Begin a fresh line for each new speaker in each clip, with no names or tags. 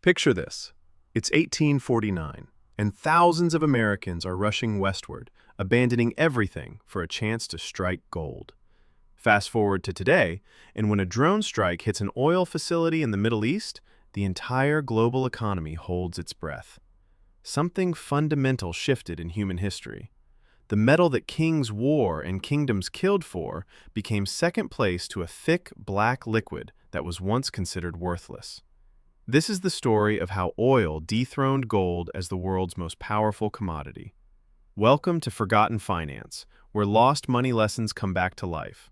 Picture this. It's 1849, and thousands of Americans are rushing westward, abandoning everything for a chance to strike gold. Fast forward to today, and when a drone strike hits an oil facility in the Middle East, the entire global economy holds its breath. Something fundamental shifted in human history. The metal that kings wore and kingdoms killed for became second place to a thick, black liquid that was once considered worthless. This is the story of how oil dethroned gold as the world's most powerful commodity. Welcome to Forgotten Finance, where lost money lessons come back to life.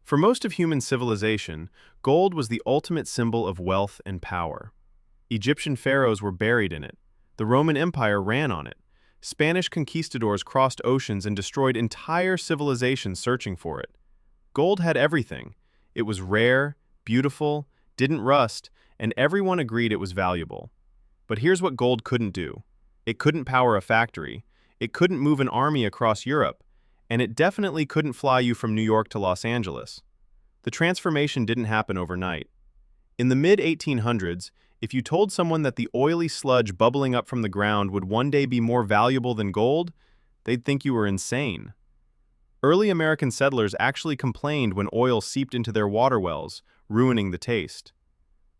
For most of human civilization, gold was the ultimate symbol of wealth and power. Egyptian pharaohs were buried in it. The Roman Empire ran on it. Spanish conquistadors crossed oceans and destroyed entire civilizations searching for it. Gold had everything. It was rare, beautiful, didn't rust, and everyone agreed it was valuable. But here's what gold couldn't do. It couldn't power a factory, it couldn't move an army across Europe, and it definitely couldn't fly you from New York to Los Angeles. The transformation didn't happen overnight. In the mid-1800s, if you told someone that the oily sludge bubbling up from the ground would one day be more valuable than gold, they'd think you were insane. Early American settlers actually complained when oil seeped into their water wells, ruining the taste.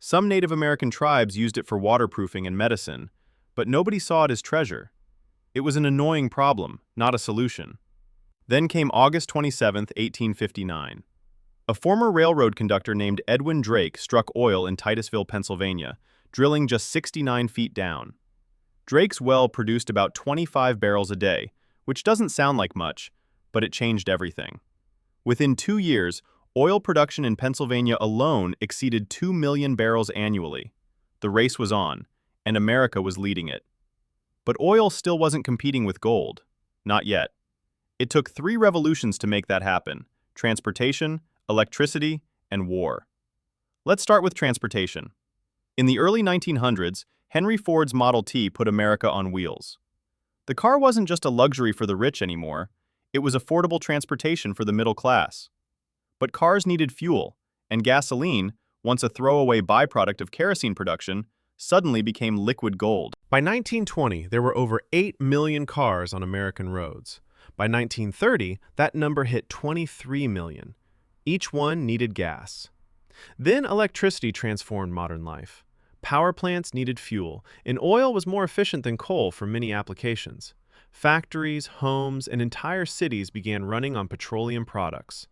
Some Native American tribes used it for waterproofing and medicine, but nobody saw it as treasure. It was an annoying problem, not a solution. Then came August 27, 1859. A former railroad conductor named Edwin Drake struck oil in Titusville, Pennsylvania, drilling just 69 feet down. Drake's well produced about 25 barrels a day, which doesn't sound like much, but it changed everything. Within 2 years, oil production in Pennsylvania alone exceeded 2 million barrels annually. The race was on, and America was leading it. But oil still wasn't competing with gold. Not yet. It took 3 revolutions to make that happen: transportation, electricity, and war. Let's start with transportation. In the early 1900s, Henry Ford's Model T put America on wheels. The car wasn't just a luxury for the rich anymore, it was affordable transportation for the middle class. But cars needed fuel, and gasoline, once a throwaway byproduct of kerosene production, suddenly became liquid gold. By 1920, there were over 8 million cars on American roads. By 1930, that number hit 23 million. Each one needed gas. Then electricity transformed modern life. Power plants needed fuel, and oil was more efficient than coal for many applications. Factories, homes, and entire cities began running on petroleum products.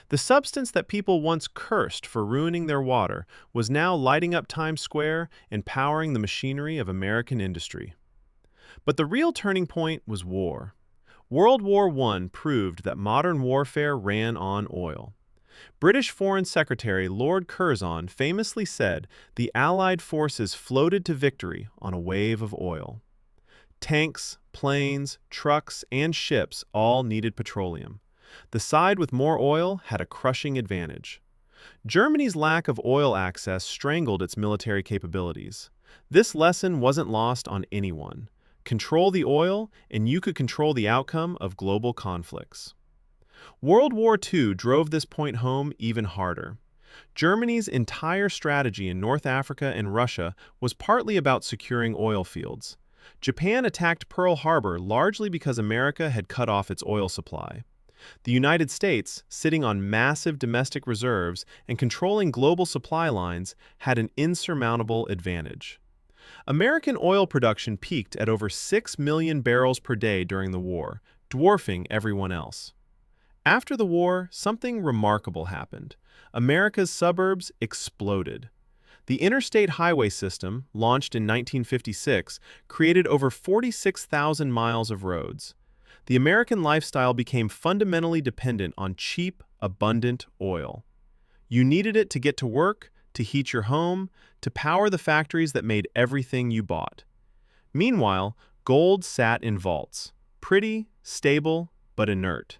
The substance that people once cursed for ruining their water was now lighting up Times Square and powering the machinery of American industry. But the real turning point was war. World War I proved that modern warfare ran on oil. British Foreign Secretary Lord Curzon famously said the Allied forces floated to victory on a wave of oil. Tanks, planes, trucks, and ships all needed petroleum. The side with more oil had a crushing advantage. Germany's lack of oil access strangled its military capabilities. This lesson wasn't lost on anyone. Control the oil, and you could control the outcome of global conflicts. World War II drove this point home even harder. Germany's entire strategy in North Africa and Russia was partly about securing oil fields. Japan attacked Pearl Harbor largely because America had cut off its oil supply. The United States, sitting on massive domestic reserves and controlling global supply lines, had an insurmountable advantage. American oil production peaked at over 6 million barrels per day during the war, dwarfing everyone else. After the war, something remarkable happened. America's suburbs exploded. The interstate highway system, launched in 1956, created over 46,000 miles of roads. The American lifestyle became fundamentally dependent on cheap, abundant oil. You needed it to get to work, to heat your home, to power the factories that made everything you bought. Meanwhile, gold sat in vaults, pretty, stable, but inert.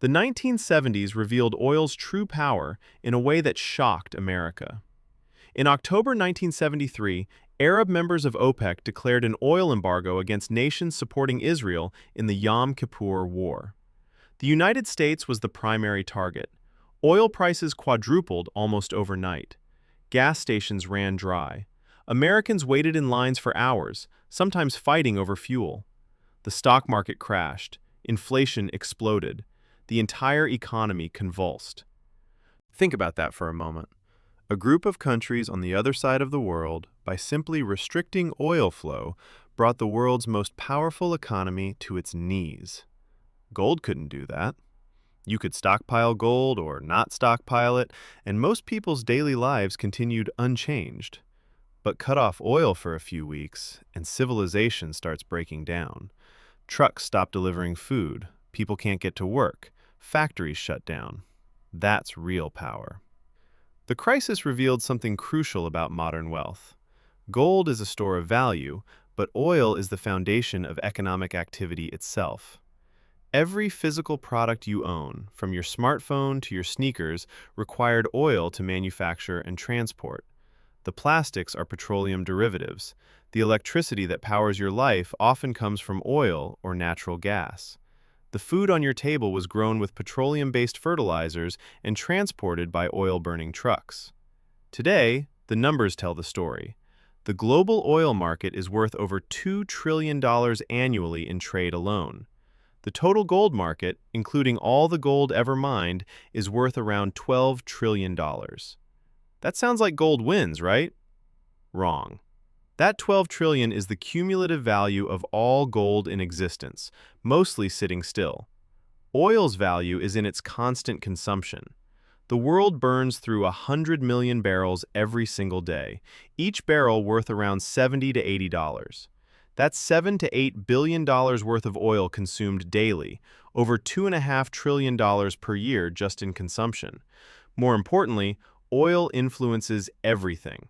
The 1970s revealed oil's true power in a way that shocked America. In October 1973, Arab members of OPEC declared an oil embargo against nations supporting Israel in the Yom Kippur War. The United States was the primary target. Oil prices quadrupled almost overnight. Gas stations ran dry. Americans waited in lines for hours, sometimes fighting over fuel. The stock market crashed. Inflation exploded. The entire economy convulsed. Think about that for a moment. A group of countries on the other side of the world, by simply restricting oil flow, brought the world's most powerful economy to its knees. Gold couldn't do that. You could stockpile gold or not stockpile it, and most people's daily lives continued unchanged. But cut off oil for a few weeks, and civilization starts breaking down. Trucks stop delivering food, people can't get to work, factories shut down. That's real power. The crisis revealed something crucial about modern wealth. Gold is a store of value, but oil is the foundation of economic activity itself. Every physical product you own, from your smartphone to your sneakers, required oil to manufacture and transport. The plastics are petroleum derivatives. The electricity that powers your life often comes from oil or natural gas. The food on your table was grown with petroleum-based fertilizers and transported by oil-burning trucks. Today, the numbers tell the story. The global oil market is worth over $2 trillion annually in trade alone. The total gold market, including all the gold ever mined, is worth around $12 trillion. That sounds like gold wins, right? Wrong. That 12 trillion is the cumulative value of all gold in existence, mostly sitting still. Oil's value is in its constant consumption. The world burns through 100 million barrels every single day, each barrel worth around $70 to $80. That's $7 to $8 billion worth of oil consumed daily, over $2.5 trillion per year just in consumption. More importantly, oil influences everything.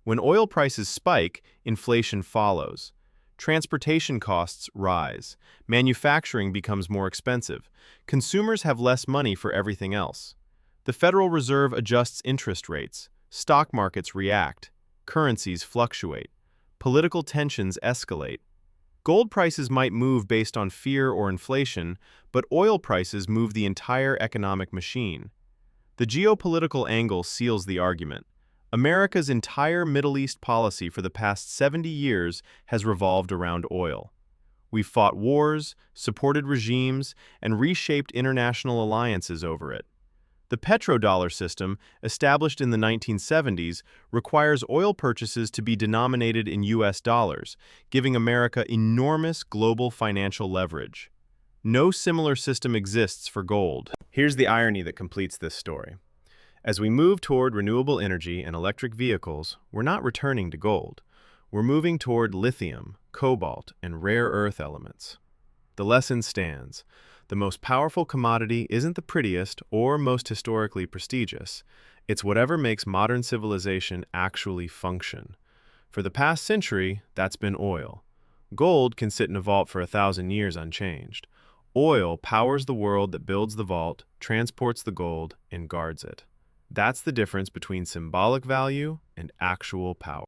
When oil prices spike, inflation follows. Transportation costs rise. Manufacturing becomes more expensive. Consumers have less money for everything else. The Federal Reserve adjusts interest rates. Stock markets react. Currencies fluctuate. Political tensions escalate. Gold prices might move based on fear or inflation, but oil prices move the entire economic machine. The geopolitical angle seals the argument. America's entire Middle East policy for the past 70 years has revolved around oil. We've fought wars, supported regimes, and reshaped international alliances over it. The petrodollar system, established in the 1970s, requires oil purchases to be denominated in US dollars, giving America enormous global financial leverage. No similar system exists for gold. Here's the irony that completes this story. As we move toward renewable energy and electric vehicles, we're not returning to gold. We're moving toward lithium, cobalt, and rare earth elements. The lesson stands. The most powerful commodity isn't the prettiest or most historically prestigious. It's whatever makes modern civilization actually function. For the past century, that's been oil. Gold can sit in a vault for 1,000 years unchanged. Oil powers the world that builds the vault, transports the gold, and guards it. That's the difference between symbolic value and actual power.